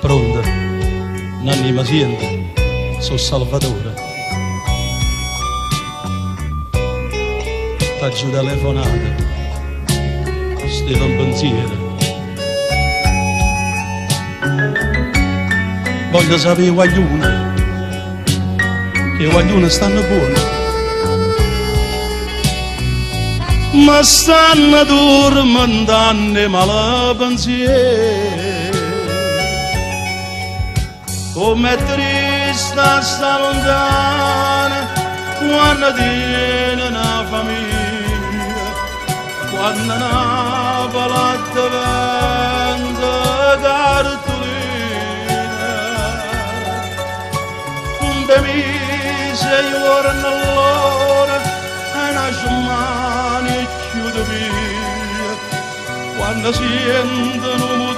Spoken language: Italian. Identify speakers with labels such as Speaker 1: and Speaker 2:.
Speaker 1: Pronta, Nanni mi sente, sono Salvatore. Faccio telefonate, stevo in pensiero. Voglio sapere guaglione, che guaglione stanno buoni. Ma stanno dormentando male pensiero. Come triste sta lontana quando tiene una famiglia, quando una palata vende cartolina. Un demise giorno all'ora e una giornata chiude via, quando si entrano